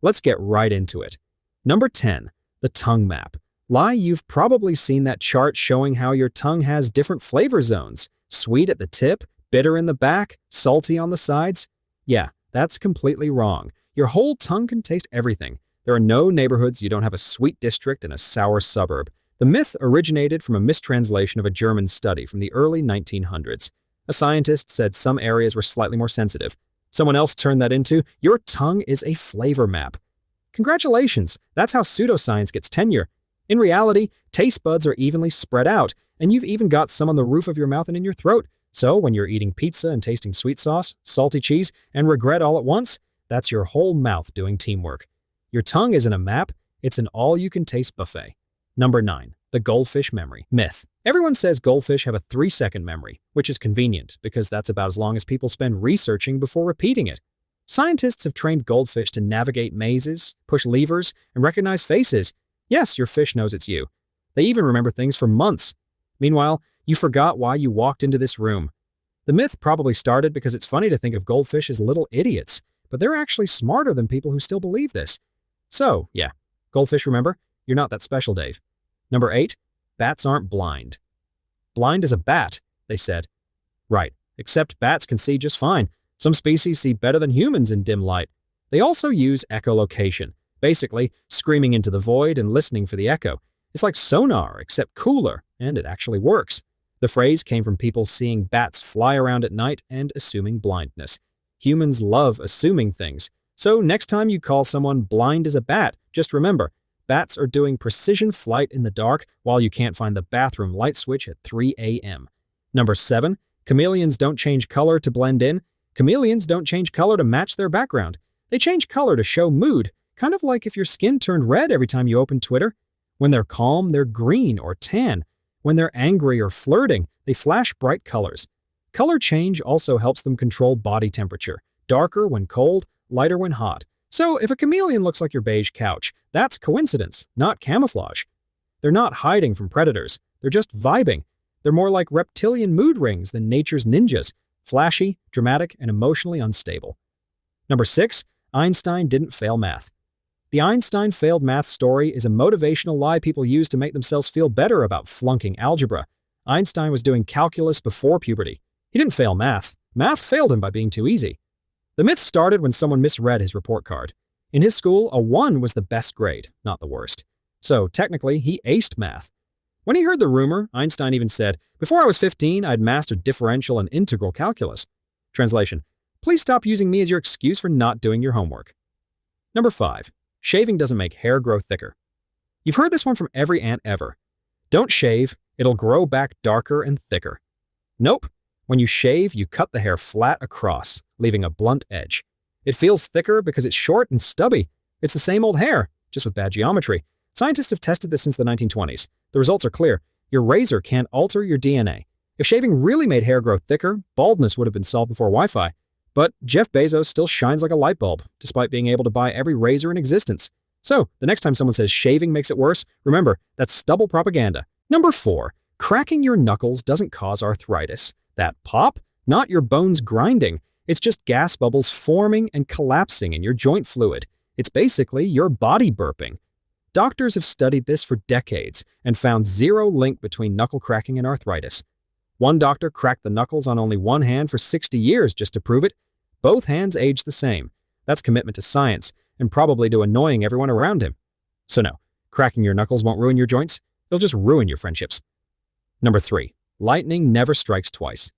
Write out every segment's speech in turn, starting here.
Let's get right into it. Number 10, the tongue map. You've probably seen that chart showing how your tongue has different flavor zones. Sweet at the tip, bitter in the back, salty on the sides. Yeah, that's completely wrong. Your whole tongue can taste everything. There are no neighborhoods you don't have a sweet district and a sour suburb. The myth originated from a mistranslation of a German study from the early 1900s. A scientist said some areas were slightly more sensitive. Someone else turned that into, your tongue is a flavor map. Congratulations, that's how pseudoscience gets tenure. In reality, taste buds are evenly spread out, and you've even got some on the roof of your mouth and in your throat. So when you're eating pizza and tasting sweet sauce, salty cheese, and regret all at once, that's your whole mouth doing teamwork. Your tongue isn't a map, it's an all-you-can-taste buffet. Number 9, the goldfish memory. Myth. Everyone says goldfish have a 3-second memory, which is convenient because that's about as long as people spend researching before repeating it. Scientists have trained goldfish to navigate mazes, push levers, and recognize faces. Yes, your fish knows it's you. They even remember things for months. Meanwhile, you forgot why you walked into this room. The myth probably started because it's funny to think of goldfish as little idiots, but they're actually smarter than people who still believe this. So, yeah, goldfish remember, you're not that special, Dave. Number 8, bats aren't blind. Blind as a bat, they said. Right, except bats can see just fine. Some species see better than humans in dim light. They also use echolocation, basically screaming into the void and listening for the echo. It's like sonar, except cooler, and it actually works. The phrase came from people seeing bats fly around at night and assuming blindness. Humans love assuming things. So next time you call someone blind as a bat, just remember, bats are doing precision flight in the dark while you can't find the bathroom light switch at 3 a.m. Number 7, chameleons don't change color to blend in. Chameleons don't change color to match their background. They change color to show mood, kind of like if your skin turned red every time you open Twitter. When they're calm, they're green or tan. When they're angry or flirting, they flash bright colors. Color change also helps them control body temperature, darker when cold, lighter when hot. So if a chameleon looks like your beige couch, that's coincidence, not camouflage. They're not hiding from predators. They're just vibing. They're more like reptilian mood rings than nature's ninjas, flashy, dramatic, and emotionally unstable. Number 6, Einstein didn't fail math. The Einstein failed math story is a motivational lie people use to make themselves feel better about flunking algebra. Einstein was doing calculus before puberty. He didn't fail math. Math failed him by being too easy. The myth started when someone misread his report card. In his school, a 1 was the best grade, not the worst. So technically, he aced math. When he heard the rumor, Einstein even said, "Before I was 15, I'd mastered differential and integral calculus." Translation: please stop using me as your excuse for not doing your homework. Number 5, shaving doesn't make hair grow thicker. You've heard this one from every aunt ever. Don't shave, it'll grow back darker and thicker. Nope. When you shave, you cut the hair flat across, leaving a blunt edge. It feels thicker because it's short and stubby. It's the same old hair, just with bad geometry. Scientists have tested this since the 1920s. The results are clear. Your razor can't alter your DNA. If shaving really made hair grow thicker, baldness would have been solved before Wi-Fi. But Jeff Bezos still shines like a light bulb, despite being able to buy every razor in existence. So, the next time someone says shaving makes it worse, remember, that's stubble propaganda. Number 4, cracking your knuckles doesn't cause arthritis. That pop? Not your bones grinding. It's just gas bubbles forming and collapsing in your joint fluid. It's basically your body burping. Doctors have studied this for decades and found zero link between knuckle cracking and arthritis. One doctor cracked the knuckles on only one hand for 60 years just to prove it. Both hands aged the same. That's commitment to science, and probably to annoying everyone around him. So no, cracking your knuckles won't ruin your joints. It'll just ruin your friendships. Number 3, lightning never strikes twice.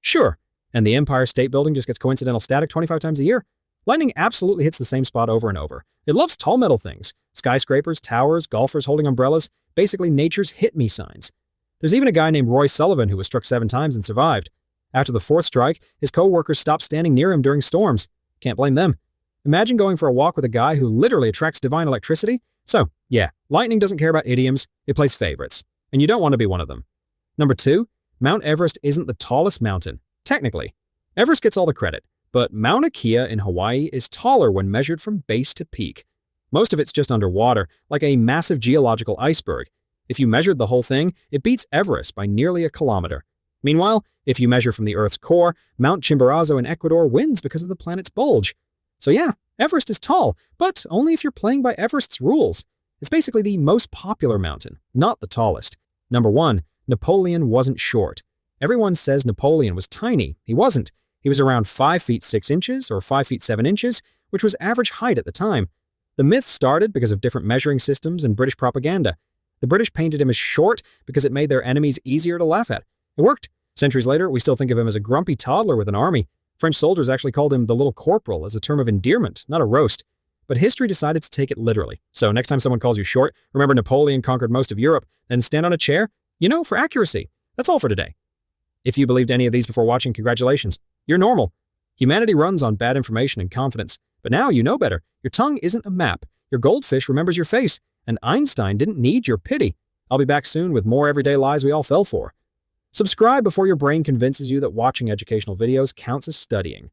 Sure, and the Empire State Building just gets coincidental static 25 times a year. Lightning absolutely hits the same spot over and over. It loves tall metal things. Skyscrapers, towers, golfers holding umbrellas, basically nature's hit-me signs. There's even a guy named Roy Sullivan who was struck 7 times and survived. After the 4th strike, his co-workers stopped standing near him during storms. Can't blame them. Imagine going for a walk with a guy who literally attracts divine electricity. So, yeah, lightning doesn't care about idioms, it plays favorites. And you don't want to be one of them. Number 2, Mount Everest isn't the tallest mountain. Technically. Everest gets all the credit, but Mauna Kea in Hawaii is taller when measured from base to peak. Most of it's just underwater, like a massive geological iceberg. If you measured the whole thing, it beats Everest by nearly a kilometer. Meanwhile, if you measure from the Earth's core, Mount Chimborazo in Ecuador wins because of the planet's bulge. So yeah, Everest is tall, but only if you're playing by Everest's rules. It's basically the most popular mountain, not the tallest. Number 1. Napoleon wasn't short. Everyone says Napoleon was tiny. He wasn't. He was around 5 feet 6 inches or 5 feet 7 inches, which was average height at the time. The myth started because of different measuring systems and British propaganda. The British painted him as short because it made their enemies easier to laugh at. It worked. Centuries later, we still think of him as a grumpy toddler with an army. French soldiers actually called him the little corporal as a term of endearment, not a roast. But history decided to take it literally. So next time someone calls you short, remember Napoleon conquered most of Europe, then stand on a chair, for accuracy. That's all for today. If you believed any of these before watching, congratulations. You're normal. Humanity runs on bad information and confidence. But now you know better. Your tongue isn't a map. Your goldfish remembers your face. And Einstein didn't need your pity. I'll be back soon with more everyday lies we all fell for. Subscribe before your brain convinces you that watching educational videos counts as studying.